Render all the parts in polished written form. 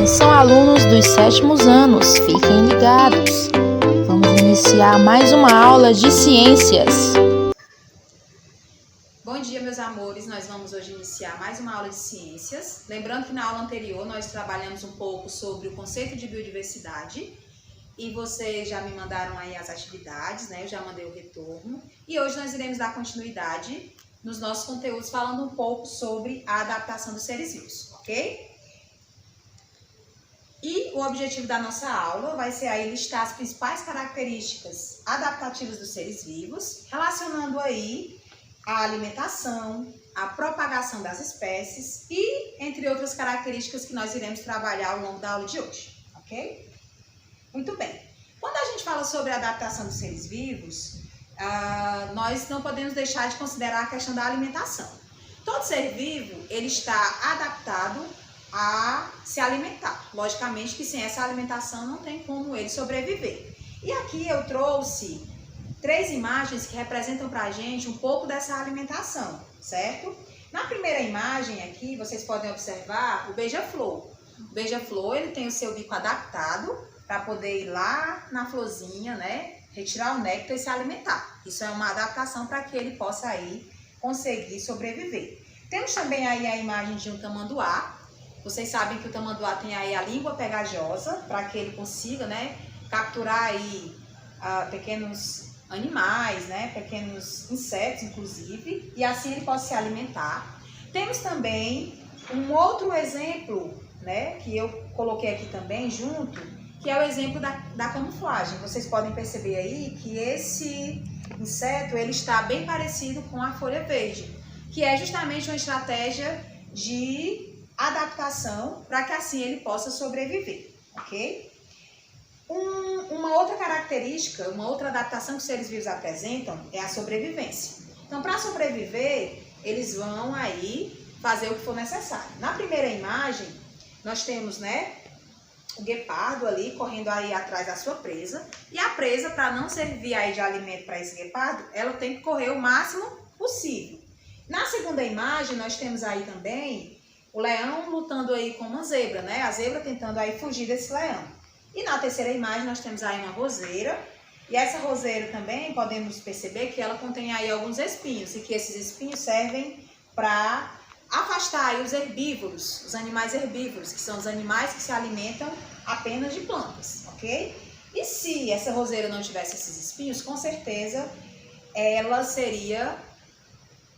Atenção, alunos dos 7º anos, fiquem ligados. Vamos iniciar mais uma aula de ciências. Bom dia, meus amores. Nós vamos hoje iniciar mais uma aula de ciências. Lembrando que na aula anterior nós trabalhamos um pouco sobre o conceito de biodiversidade e vocês já me mandaram aí as atividades, né? Eu já mandei o retorno. E hoje nós iremos dar continuidade nos nossos conteúdos falando um pouco sobre a adaptação dos seres vivos, ok? E o objetivo da nossa aula vai ser aí listar as principais características adaptativas dos seres vivos, relacionando aí a alimentação, a propagação das espécies e entre outras características que nós iremos trabalhar ao longo da aula de hoje, ok? Muito bem. Quando a gente fala sobre a adaptação dos seres vivos, nós não podemos deixar de considerar a questão da alimentação. Todo ser vivo, ele está adaptado a se alimentar. Logicamente que sem essa alimentação não tem como ele sobreviver. E aqui eu trouxe 3 imagens que representam pra gente um pouco dessa alimentação, certo? Na primeira imagem aqui, vocês podem observar o beija-flor. O beija-flor, ele tem o seu bico adaptado para poder ir lá na florzinha, né? Retirar o néctar e se alimentar. Isso é uma adaptação para que ele possa aí conseguir sobreviver. Temos também aí a imagem de um tamanduá. Vocês sabem que o tamanduá tem aí a língua pegajosa para que ele consiga, né, capturar aí pequenos animais, né, pequenos insetos inclusive, e assim ele pode se alimentar. Temos também um outro exemplo, né, que eu coloquei aqui também junto, que é o exemplo da camuflagem. Vocês podem perceber aí que esse inseto ele está bem parecido com a folha verde, que é justamente uma estratégia de adaptação para que assim ele possa sobreviver, ok? Uma outra característica, uma outra adaptação que os seres vivos apresentam é a sobrevivência. Então, para sobreviver, eles vão aí fazer o que for necessário. Na primeira imagem, nós temos, né, o guepardo ali correndo aí atrás da sua presa. E a presa, para não servir aí de alimento para esse guepardo, ela tem que correr o máximo possível. Na segunda imagem, nós temos aí também o leão lutando aí com uma zebra, né? A zebra tentando aí fugir desse leão. E na terceira imagem nós temos aí uma roseira. E essa roseira também podemos perceber que ela contém aí alguns espinhos. E que esses espinhos servem para afastar aí os herbívoros, os animais herbívoros, que são os animais que se alimentam apenas de plantas, ok? E se essa roseira não tivesse esses espinhos, com certeza ela seria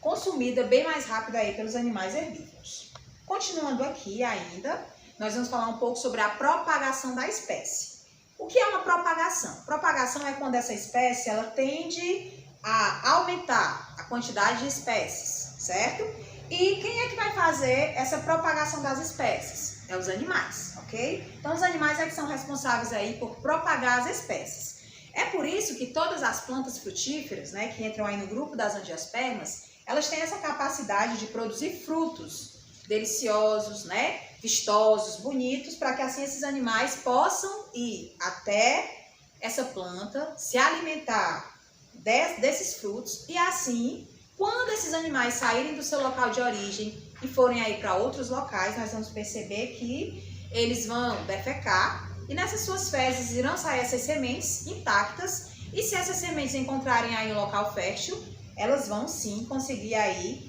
consumida bem mais rápido aí pelos animais herbívoros. Continuando aqui ainda, nós vamos falar um pouco sobre a propagação da espécie. O que é uma propagação? Propagação é quando essa espécie ela tende a aumentar a quantidade de espécies, certo? E quem é que vai fazer essa propagação das espécies? É os animais, ok? Então os animais é que são responsáveis aí por propagar as espécies. É por isso que todas as plantas frutíferas, né, que entram aí no grupo das angiospermas, elas têm essa capacidade de produzir frutos deliciosos, né, vistosos, bonitos, para que assim esses animais possam ir até essa planta, se alimentar desses frutos e assim, quando esses animais saírem do seu local de origem e forem aí para outros locais, nós vamos perceber que eles vão defecar e nessas suas fezes irão sair essas sementes intactas e se essas sementes encontrarem aí um local fértil, elas vão sim conseguir aí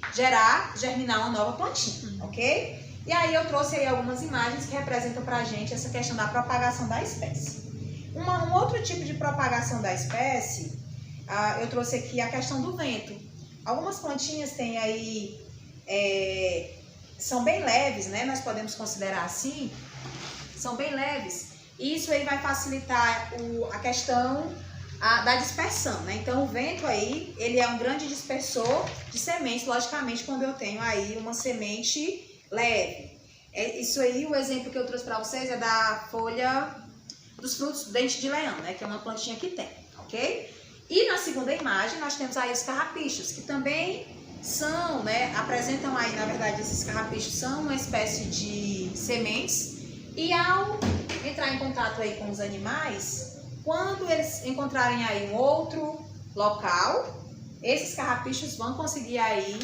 germinar uma nova plantinha, ok? E aí eu trouxe aí algumas imagens que representam pra gente essa questão da propagação da espécie. Um outro tipo de propagação da espécie, eu trouxe aqui a questão do vento. Algumas plantinhas têm aí, são bem leves, né? Nós podemos considerar assim, são bem leves. E isso aí vai facilitar a questão da dispersão, né? Então o vento aí, ele é um grande dispersor de sementes, logicamente, quando eu tenho aí uma semente leve. Isso aí, o exemplo que eu trouxe para vocês é da folha dos frutos do dente de leão, né? Que é uma plantinha que tem, ok? E na segunda imagem nós temos aí os carrapichos, que também são, né? Apresentam aí, na verdade, esses carrapichos são uma espécie de sementes e ao entrar em contato aí com os animais, quando eles encontrarem aí um outro local, esses carrapichos vão conseguir aí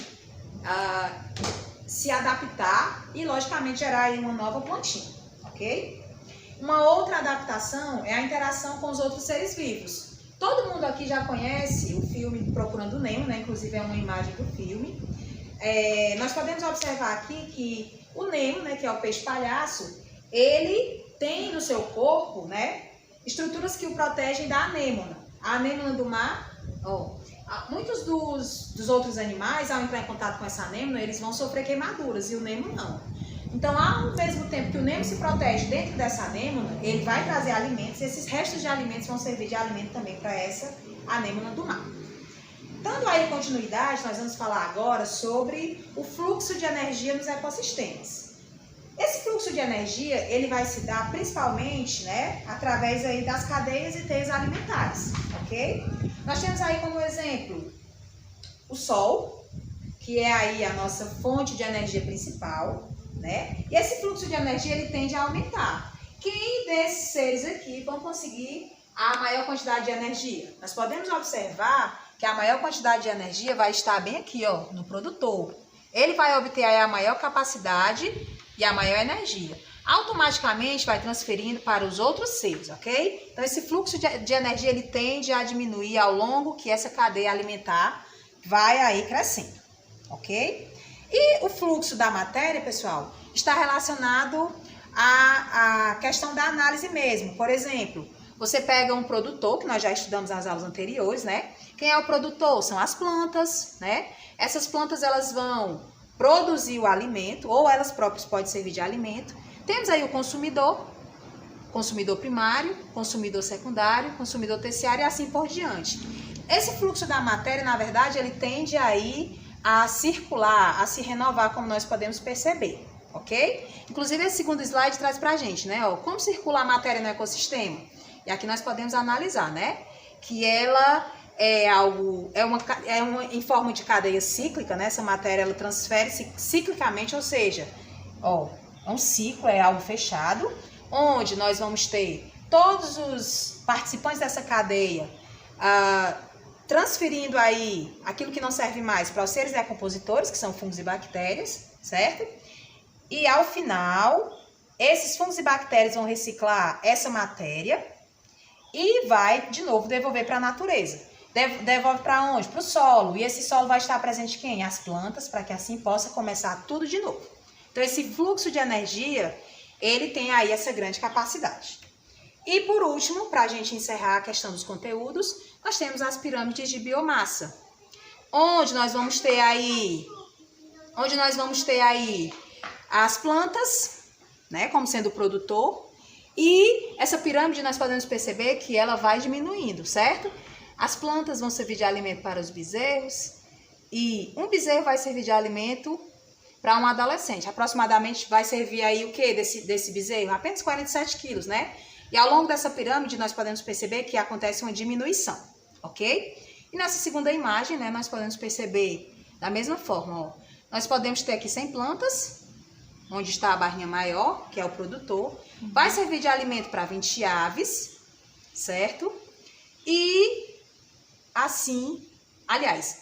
se adaptar e, logicamente, gerar aí uma nova plantinha. ok? Uma outra adaptação é a interação com os outros seres vivos. Todo mundo aqui já conhece o filme Procurando Nemo, né? Inclusive é uma imagem do filme. Nós podemos observar aqui que o Nemo, né, que é o peixe palhaço, ele tem no seu corpo, né, estruturas que o protegem da anêmona. A anêmona do mar, muitos dos outros animais, ao entrar em contato com essa anêmona, eles vão sofrer queimaduras e o Nemo não. Então, ao mesmo tempo que o Nemo se protege dentro dessa anêmona, ele vai trazer alimentos, e esses restos de alimentos vão servir de alimento também para essa anêmona do mar. Dando aí continuidade, nós vamos falar agora sobre o fluxo de energia nos ecossistemas. Esse fluxo de energia, ele vai se dar principalmente, né, através aí das cadeias e teias alimentares, ok? Nós temos aí como exemplo o Sol, que é aí a nossa fonte de energia principal, né? E esse fluxo de energia, ele tende a aumentar. Quem desses seres aqui vão conseguir a maior quantidade de energia? Nós podemos observar que a maior quantidade de energia vai estar bem aqui, ó, no produtor. Ele vai obter aí a maior capacidade e a maior energia. Automaticamente vai transferindo para os outros seres, ok? Então esse fluxo de energia, ele tende a diminuir ao longo que essa cadeia alimentar vai aí crescendo, ok? E o fluxo da matéria, pessoal, está relacionado à questão da análise mesmo. Por exemplo, você pega um produtor, que nós já estudamos nas aulas anteriores, né? Quem é o produtor? São as plantas, né? Essas plantas, elas vão produzir o alimento, ou elas próprias podem servir de alimento. Temos aí o consumidor primário, consumidor secundário, consumidor terciário e assim por diante. Esse fluxo da matéria, na verdade, ele tende aí a circular, a se renovar, como nós podemos perceber, ok? Inclusive, esse segundo slide traz pra gente, né? Ó, como circula a matéria no ecossistema? E aqui nós podemos analisar, né? Que ela em forma de cadeia cíclica, né? Essa matéria, ela transfere-se ciclicamente, ou seja, ó, é um ciclo, é algo fechado, onde nós vamos ter todos os participantes dessa cadeia transferindo aí aquilo que não serve mais para os seres decompositores, que são fungos e bactérias, certo? E ao final, esses fungos e bactérias vão reciclar essa matéria e vai, de novo, devolver para a natureza. Devolve para onde? Para o solo. E esse solo vai estar presente quem? As plantas, para que assim possa começar tudo de novo. Então, esse fluxo de energia, ele tem aí essa grande capacidade. E por último, para a gente encerrar a questão dos conteúdos, nós temos as pirâmides de biomassa, onde nós vamos ter aí as plantas, né, como sendo o produtor, e essa pirâmide nós podemos perceber que ela vai diminuindo, certo? As plantas vão servir de alimento para os bezerros, e um bezerro vai servir de alimento para um adolescente. Aproximadamente vai servir aí o que desse bezerro? Apenas 47 quilos, né? E ao longo dessa pirâmide, nós podemos perceber que acontece uma diminuição, ok? E nessa segunda imagem, né, nós podemos perceber da mesma forma, ó. Nós podemos ter aqui 100 plantas, onde está a barrinha maior, que é o produtor. Vai servir de alimento para 20 aves, certo? E assim, aliás,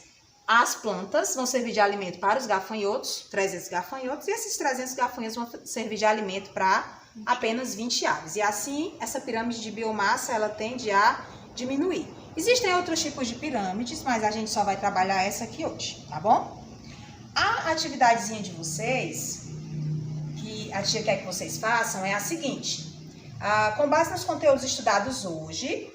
as plantas vão servir de alimento para os gafanhotos, 300 gafanhotos, e esses 300 gafanhotos vão servir de alimento para apenas 20 aves. E assim, essa pirâmide de biomassa, ela tende a diminuir. Existem outros tipos de pirâmides, mas a gente só vai trabalhar essa aqui hoje, tá bom? A atividadezinha de vocês, que a tia quer que vocês façam, é a seguinte. Com base nos conteúdos estudados hoje,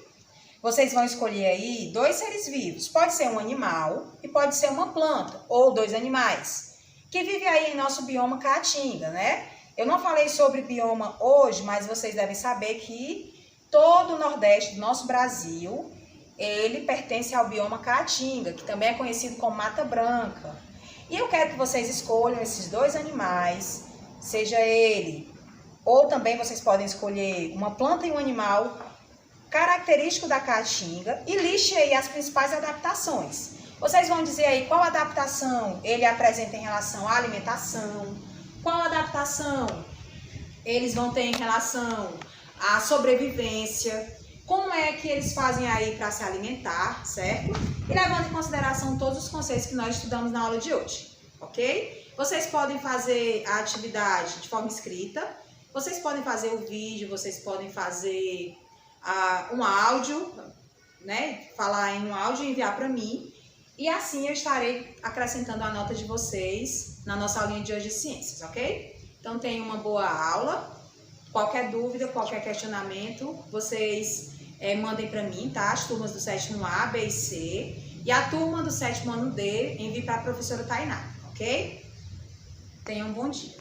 vocês vão escolher aí 2 seres vivos. Pode ser um animal e pode ser uma planta, ou 2 animais, que vivem aí em nosso bioma Caatinga, né? Eu não falei sobre bioma hoje, mas vocês devem saber que todo o Nordeste do nosso Brasil, ele pertence ao bioma Caatinga, que também é conhecido como Mata Branca. E eu quero que vocês escolham esses 2 animais, seja ele, ou também vocês podem escolher uma planta e um animal característico da Caatinga e liste aí as principais adaptações. Vocês vão dizer aí qual adaptação ele apresenta em relação à alimentação, qual adaptação eles vão ter em relação à sobrevivência, como é que eles fazem aí para se alimentar, certo? E levando em consideração todos os conceitos que nós estudamos na aula de hoje, ok? Vocês podem fazer a atividade de forma escrita Vocês podem fazer o vídeo, vocês podem fazer um áudio, né? Falar em um áudio e enviar para mim. E assim eu estarei acrescentando a nota de vocês na nossa aulinha de hoje de ciências, ok? Então tenham uma boa aula. Qualquer dúvida, qualquer questionamento, vocês mandem para mim, tá? As turmas do 7º A, B e C. E a turma do 7º ano D, envie para a professora Tainá, ok? Tenham um bom dia.